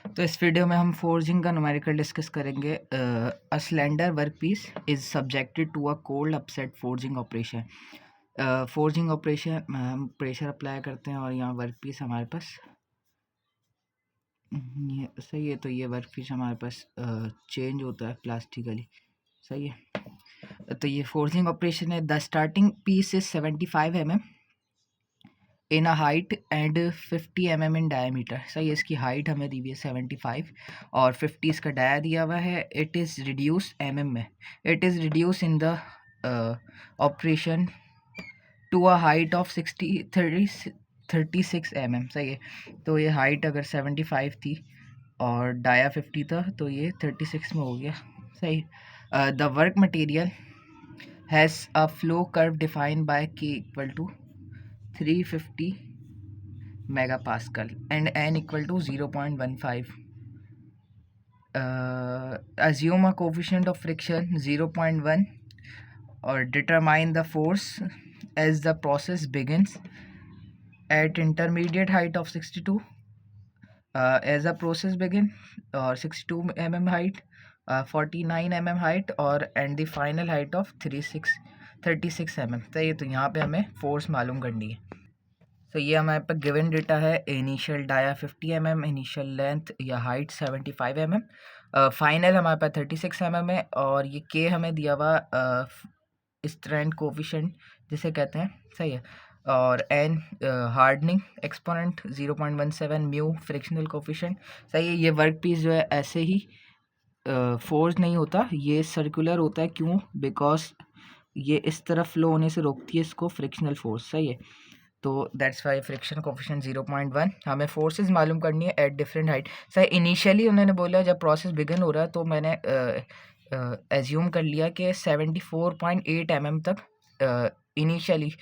तो इस वीडियो में हम फोर्जिंग का न्यूमेरिकल डिस्कस करेंगे। A slender work piece is subjected to a cold upset forging operation. Forging operation हम प्रेशर अप्लाई करते हैं और यहाँ वर्क पीस हमारे पास ये सही है। तो ये वर्क पीस हमारे पास चेंज होता है प्लास्टिकली, सही है। तो ये फोर्जिंग ऑपरेशन है। The starting piece is 75 mm in a height and 50 mm in diameter. सही है, इसकी हाइट हमें दी हुई है 75 और 50 इसका डाया दिया हुआ है। इट इज़ रिड्यूस mm में, it is reduce in the operation to a height of 36 mm। सही है, तो ये हाइट अगर 75 थी और डाया 50 था तो ये 36 में हो गया। सही। The work material has a flow curve defined by K equal to 350 megapascal and n equal to 0.15. Assume a coefficient of friction 0.1 or determine the force as the process begins at intermediate height of 62 as the process begin or 62 mm height, 49 mm height और and the final height of 36 mm। तो ये तो यहाँ पे हमें force मालूम करनी है। तो ये हमारे पास गिवन डेटा है। Initial dia 50 mm, initial length या हाइट 75 mm, फाइनल हमारे पास 36 mm है और ये के हमें दिया हुआ स्ट्रेंथ कोफिशिएंट जिसे कहते हैं। सही है, और n hardening exponent 0.17, mu frictional coefficient. सही है। ये वर्क पीस जो है ऐसे ही फोर्स नहीं होता, ये सर्कुलर होता है। क्यों? बिकॉज ये इस तरफ फ्लो होने से रोकती है इसको फ्रिक्शनल फोर्स। सही है, तो दैट्स वाई फ्रिक्शन कोफिशिएंट 0.1। हमें फोर्सेस मालूम करनी है एट डिफरेंट हाइट। सही, इनिशियली उन्होंने बोला जब प्रोसेस बिगिन हो रहा है तो मैंने एज्यूम कर लिया कि 74.8 mm तक इनिशियली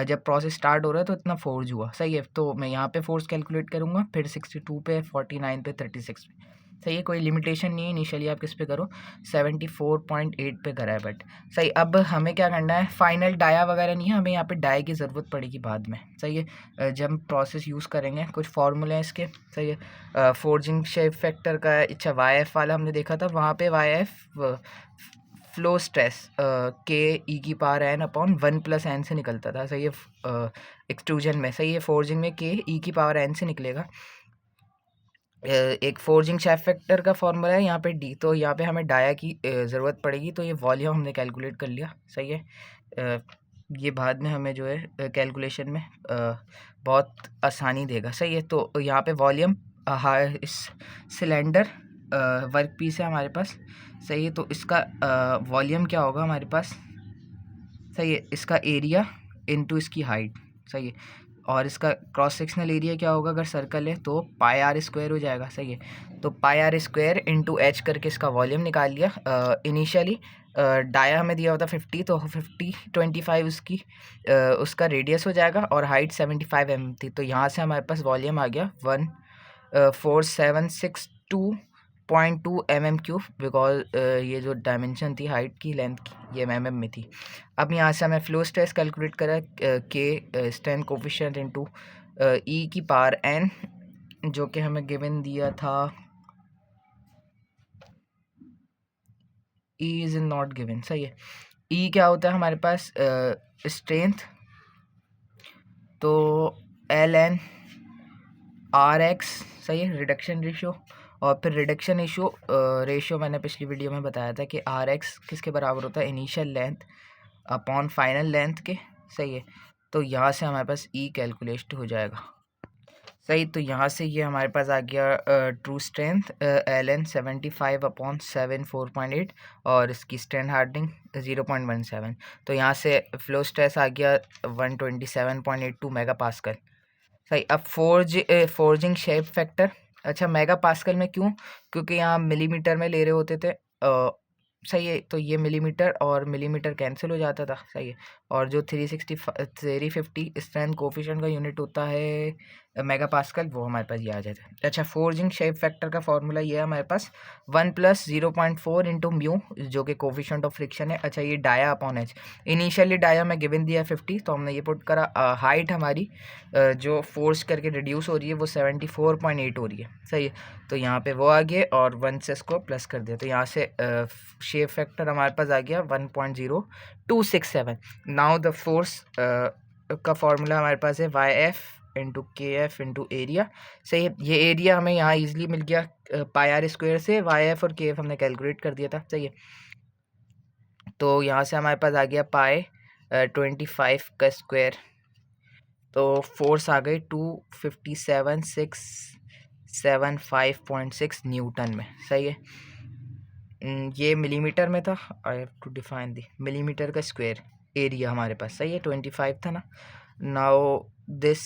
जब प्रोसेस स्टार्ट हो रहा है तो इतना फोर्स हुआ। सही है, तो मैं यहाँ पे फोर्स कैलकुलेट करूँगा, फिर 62 पे, 49 पे, 36 पे। सही है, कोई लिमिटेशन नहीं है। इनिशियली आप किस पे करो, 74.8 पे करा है। बट सही, अब हमें क्या करना है, फाइनल डाया वगैरह नहीं है, हमें यहाँ पे डाया की ज़रूरत पड़ेगी बाद में। सही है, जब हम प्रोसेस यूज़ करेंगे कुछ फार्मूले हैं इसके। सही है, फोर्जिंग शेप फैक्टर का, अच्छा वाई वाला हमने देखा था, वहाँ पे वाई फ्लो स्ट्रेस के ई की पावर एन अपॉन 1+n से निकलता था। सही है, एक्सट्रूजन में। सही है, फोर्जिंग में के ई की पावर एन से निकलेगा। एक फोर्जिंग शेप फैक्टर का फॉर्मूला है यहाँ पे डी, तो यहाँ पे हमें डाया की ज़रूरत पड़ेगी। तो ये वॉल्यूम हमने कैलकुलेट कर लिया। सही है, ये बाद में हमें जो है कैलकुलेशन में बहुत आसानी देगा। सही है, तो यहाँ पे वॉल्यूम इस सिलेंडर वर्क पीस है हमारे पास। सही है, तो इसका वॉल्यूम क्या होगा हमारे पास। सही है, इसका एरिया इनटू इसकी हाइट। सही है, और इसका क्रॉस सेक्शनल एरिया क्या होगा, अगर सर्कल है तो पाई आर स्क्वायर हो जाएगा। सही है, तो पाई आर स्क्वायर इंटू एच करके इसका वॉल्यूम निकाल लिया। इनिशियली डाया हमें दिया होता 50, तो 50 25 उसका रेडियस हो जाएगा और हाइट 75 mm थी। तो यहाँ से हमारे पास वॉल्यूम आ गया 14762.2 mm3, बिकॉज ये जो डायमेंशन थी हाइट की, लेंथ की, ये mm में थी। अब यहाँ से हमें फ्लो स्ट्रेस कैलकुलेट करा, के स्ट्रेंथ कोफिशिएंट इनटू ई की पावर एन, जो कि हमें गिवन दिया था। E is not given. सही है, ई क्या होता है हमारे पास, स्ट्रेंथ, तो एल एन आर एक्स। सही है, रिडक्शन रेशियो, और फिर रिडक्शन रेशियो मैंने पिछली वीडियो में बताया था कि आर एक्स किसके बराबर होता है, initial length upon final length के। सही है, तो यहाँ से हमारे पास ई कैलकुलेट हो जाएगा। सही, तो यहाँ से ये हमारे पास आ गया ट्रू स्ट्रेंथ एल एन 75/7 4.8 और इसकी स्ट्रेंथ हार्डनिंग 0.17। तो यहाँ से फ्लो स्ट्रेस आ गया 127.82 मेगापास्कल। सही, अब फोर्जिंग शेप फैक्टर, अच्छा मेगापास्कल में क्यों, क्योंकि यहाँ मिलीमीटर में ले रहे होते थे। सही है, तो ये मिलीमीटर और मिलीमीटर कैंसिल हो जाता था। सही है, और जो 350 स्ट्रेंथ कोफिशिएंट का यूनिट होता है मेगा पास्कल, वो हमारे पास ये आ जाता है। अच्छा, फोर्जिंग शेप फैक्टर का फॉर्मूला ये है हमारे पास 1 + 0.4 इंटू म्यू, जो कि कोफिशिएंट ऑफ फ्रिक्शन है। अच्छा, ये dia upon h, initially dia में गिवन दिया 50, तो हमने ये पुट करा। हाइट हमारी जो फोर्स करके रिड्यूस हो रही है वो 74.8 हो रही है, सही है। तो यहाँ पे वो आ गया और 1 से इसको प्लस कर दिया, तो यहाँ से शेप फैक्टर हमारे पास आ गया 1.0267। नाउ द फोर्स का फॉर्मूला हमारे पास है YF into KF into area, सही है। ये एरिया हमें यहाँ इजीली मिल गया πr² से, YF और KF हमने कैलकुलेट कर दिया था, सही है। तो यहाँ से हमारे पास आ गया पाई 25 का स्क्वायर, तो फोर्स आ गई 257,675.6 न्यूटन में, सही है। ये मिलीमीटर में था, I have to define the millimetre का स्क्वायर एरिया हमारे पास, सही है। 25 था ना। नाउ दिस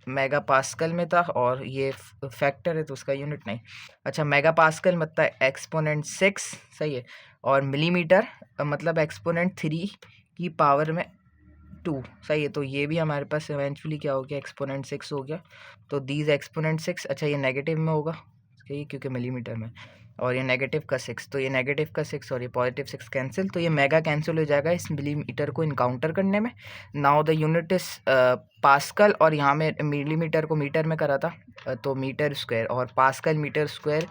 मेगा पास्कल में था और ये फैक्टर है तो उसका यूनिट नहीं। अच्छा, मेगा पास्कल मतलब एक्सपोनेंट 6, सही है, और मिलीमीटर मतलब एक्सपोनेंट 3 की पावर में 2, सही है। तो ये भी हमारे पास इवेंचुअली क्या हो गया, एक्सपोनेंट 6 हो गया। तो दीज एक्सपोनेंट 6, अच्छा ये नेगेटिव में होगा, सही, क्योंकि मिलीमीटर में, और ये नेगेटिव का 6, तो ये नेगेटिव का 6 और ये पॉजिटिव 6 कैंसिल, तो ये मेगा कैंसिल हो जाएगा इस मिलीमीटर को इनकाउंटर करने में। Now the unit is pascal, और यहाँ में मिलीमीटर को मीटर में करा था, तो मीटर स्क्वायर, और pascal metre square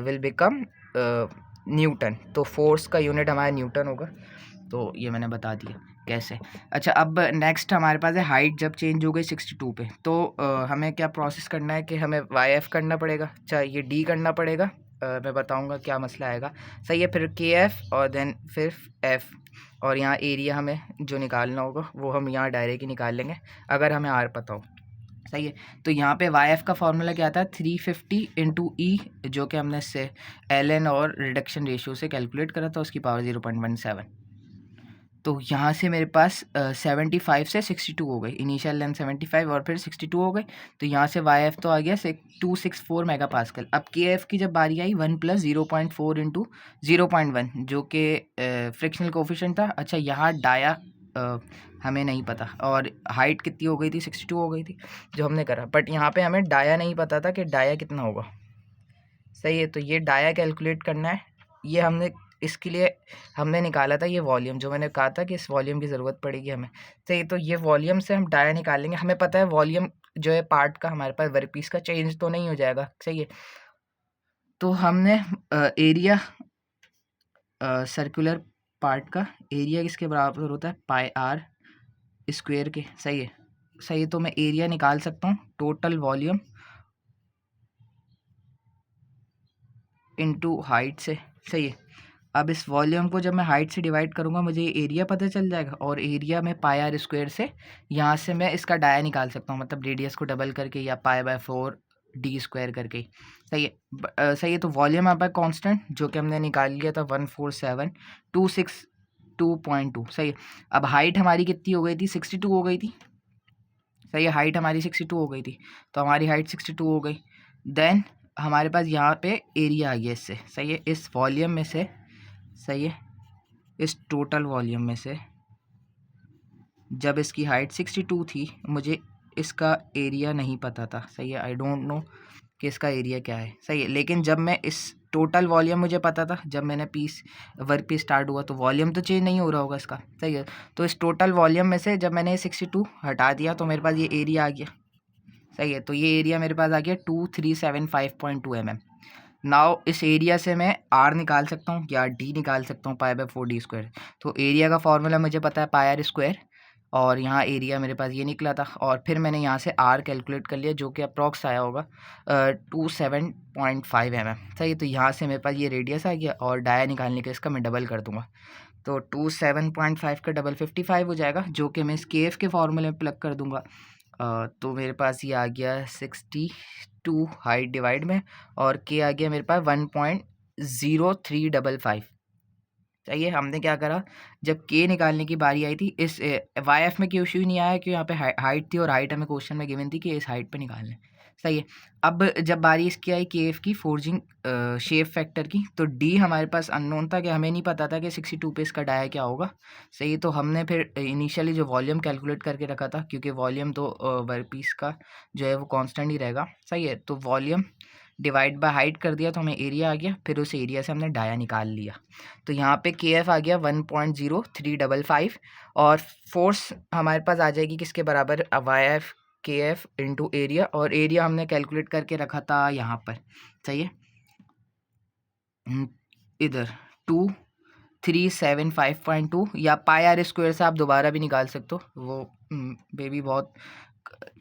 will become newton, तो फोर्स का यूनिट हमारा न्यूटन होगा। तो ये मैंने बता दिया कैसे। अच्छा, अब नेक्स्ट हमारे पास है हाइट जब चेंज हो गई 62 पे, तो हमें क्या प्रोसेस करना है कि हमें YF करना पड़ेगा, अच्छा ये D करना पड़ेगा, मैं बताऊंगा क्या मसला आएगा, सही है। फिर KF और देन फिर F, और यहाँ एरिया हमें जो निकालना होगा वो हम यहाँ डायरेक्ट ही निकाल लेंगे अगर हमें R पता हो, सही है। तो यहाँ पे YF का फॉर्मूला क्या था, 350 इंटू E, जो कि हमने इससे LN और रिडक्शन रेशियो से कैलकुलेट करा था, उसकी पावर 0.17। तो यहाँ से मेरे पास 75 से 62 हो गई, इनिशियल लेंथ 75 और फिर 62 हो गई, तो यहाँ से YF तो आ गया 264 मेगा पास्कल। अब KF की जब बारी आई 1 + 0.4 इंटू 0.1, जो कि फ्रिक्शनल कोफिशिएंट था। अच्छा, यहाँ डाया हमें नहीं पता, और हाइट कितनी हो गई थी, 62 हो गई थी जो हमने करा, बट यहाँ पे हमें डाया नहीं पता था कि डाया कितना होगा, सही है। तो ये डाया कैलकुलेट करना है, ये हमने इसके लिए हमने निकाला था ये वॉल्यूम, जो मैंने कहा था कि इस वॉल्यूम की ज़रूरत पड़ेगी हमें, सही। तो ये वॉल्यूम से हम डाया निकालेंगे, हमें पता है वॉल्यूम जो है पार्ट का हमारे पास वर्कपीस का चेंज तो नहीं हो जाएगा, सही है। तो हमने एरिया सर्कुलर पार्ट का एरिया किसके बराबर होता है, πr² के, सही है, सही है। तो मैं एरिया निकाल सकता हूँ टोटल वॉल्यूम इनटू हाइट से, सही है। अब इस वॉल्यूम को जब मैं हाइट से डिवाइड करूँगा मुझे ये एरिया पता चल जाएगा, और एरिया में πr² से यहाँ से मैं इसका डाया निकाल सकता हूँ, मतलब रेडियस को डबल करके या π/4 d² करके, सही है। सही है। तो वॉल्यूम आपका कांस्टेंट जो कि हमने निकाल लिया था 147,262.2, सही है। अब हाइट हमारी कितनी हो गई थी, 62 हो गई थी, सही है। हाइट हमारी 62 हो गई थी, तो हमारी हाइट 62 हो गई। देन हमारे पास यहाँ पे एरिया आ गया इससे, सही है, इस वॉल्यूम में से, सही है, इस टोटल वॉल्यूम में से जब इसकी हाइट 62 थी, मुझे इसका एरिया नहीं पता था, सही है। आई डोंट नो कि इसका एरिया क्या है, सही है। लेकिन जब मैं इस टोटल वॉल्यूम मुझे पता था, जब मैंने वर्क पीस स्टार्ट हुआ तो वॉल्यूम तो चेंज नहीं हो रहा होगा इसका, सही है। तो इस टोटल वॉल्यूम में से जब मैंने 62 हटा दिया तो मेरे पास ये एरिया आ गया, सही है। तो ये एरिया मेरे पास आ गया 2375.2 mm। नाउ इस एरिया से मैं R निकाल सकता हूँ या D निकाल सकता हूँ, π/4 d²। तो एरिया का फॉर्मूला मुझे पता है πr², और यहाँ एरिया मेरे पास ये निकला था, और फिर मैंने यहाँ से R कैलकुलेट कर लिया जो कि अप्रॉक्स आया होगा 27.5 mm, सही। तो यहाँ से मेरे पास ये रेडियस आ गया, और डाया निकालने के इसका मैं डबल कर दूँगा, तो 27.5 का डबल 55 हो जाएगा, जो कि मैं इस KF के फॉर्मूले में प्लग कर दूँगा। तो मेरे पास ये आ गया 62 हाइट डिवाइड में, और K आ गया मेरे पास 1.0355, सही है। हमने क्या करा, जब K निकालने की बारी आई थी, इस YF में कोई इशू नहीं आया कि यहाँ पे हाइट थी, और हाइट हमें क्वेश्चन में गिवन थी कि इस हाइट पे निकालना है, सही है। अब जब बारी इसकी आई के एफ की फोर्जिंग शेप फैक्टर की, तो डी हमारे पास अननोन था कि हमें नहीं पता था कि 62 पे इसका डाया क्या होगा। सही है, तो हमने फिर इनिशियली जो वॉल्यूम कैलकुलेट करके रखा था, क्योंकि वॉल्यूम तो वर्क पीस का जो है वो कांस्टेंट ही रहेगा। सही है, तो वॉल्यूम डिवाइड बाय हाइट कर दिया तो हमें एरिया आ गया, फिर उस एरिया से हमने डाया निकाल लिया। तो यहाँ पे के एफ आ गया 1.0355 और फोर्स हमारे पास आ जाएगी किसके बराबर, वाई एफ के एफ इंटू एरिया, और एरिया हमने कैलकुलेट करके रखा था यहाँ पर। सही है, इधर 2375.2 या पाई आर स्क्वायर से आप दोबारा भी निकाल सकते हो, वो बेबी बहुत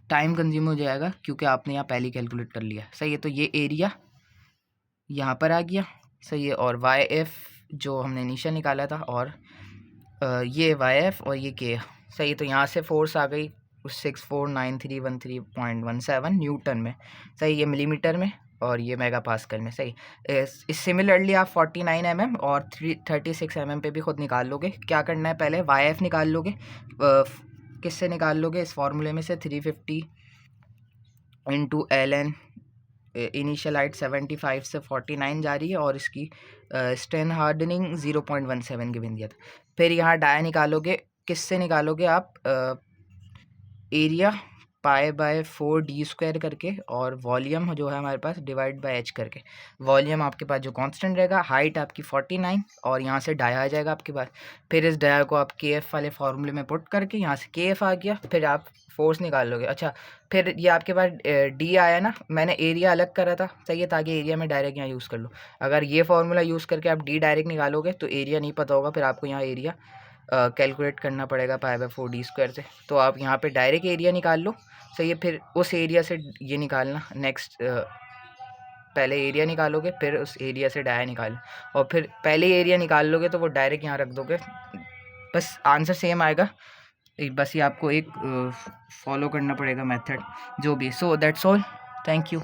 टाइम कंज्यूम हो जाएगा क्योंकि आपने यहाँ पहले कैलकुलेट कर लिया। सही है, तो ये एरिया यहाँ पर आ गया। सही है, और वाई एफ जो हमने इनिशियल निकाला था, और ये वाई एफ और ये के। सही है, तो यहाँ से फोर्स आ गई 649313.17 न्यूटन में। सही, ये मिलीमीटर में और ये मेगा पास्कल में। सही, इस सिमिलरली आप 49 mm और 36 mm पे भी खुद निकाल लोगे। क्या करना है, पहले वाई एफ निकाल लोगे। किससे निकाल लोगे, इस फॉर्मूले में से 350 into l n, initial height 75 से 49 जा रही है, और इसकी स्ट्रेन हार्डनिंग 0.17 गिवन दिया था। फिर यहाँ डाया निकालोगे, किससे निकालोगे आप, area pi by 4 D square करके, और वॉल्यूम जो है हमारे पास डिवाइड बाय एच करके। वॉल्यूम आपके पास जो कांस्टेंट रहेगा, हाइट आपकी 49, और यहाँ से डाया आ जाएगा आपके पास। फिर इस डाया को आप के एफ वाले फार्मूले में पुट करके यहाँ से के एफ आ गया, फिर आप फोर्स निकाल लोगे। अच्छा, फिर ये आपके पास डी आया ना, मैंने एरिया अलग करा था। सही है, ताकि एरिया में डायरेक्ट यहाँ यूज़ कर लो। अगर ये फार्मूला यूज़ करके आप डी डायरेक्ट निकालोगे तो एरिया नहीं पता होगा, फिर आपको यहाँ एरिया कैलकुलेट करना पड़ेगा पाई बाय 4 डी स्क्वायर से। तो आप यहाँ पे डायरेक्ट एरिया निकाल लो। सही है, फिर उस एरिया से ये निकालना नेक्स्ट, पहले एरिया निकालोगे, फिर उस एरिया से डाया निकाल, और फिर पहले एरिया निकाल लोगे तो वो डायरेक्ट यहाँ रख दोगे, बस आंसर सेम आएगा। बस ये आपको एक फॉलो करना पड़ेगा मेथड जो भी। So that's all, thank you.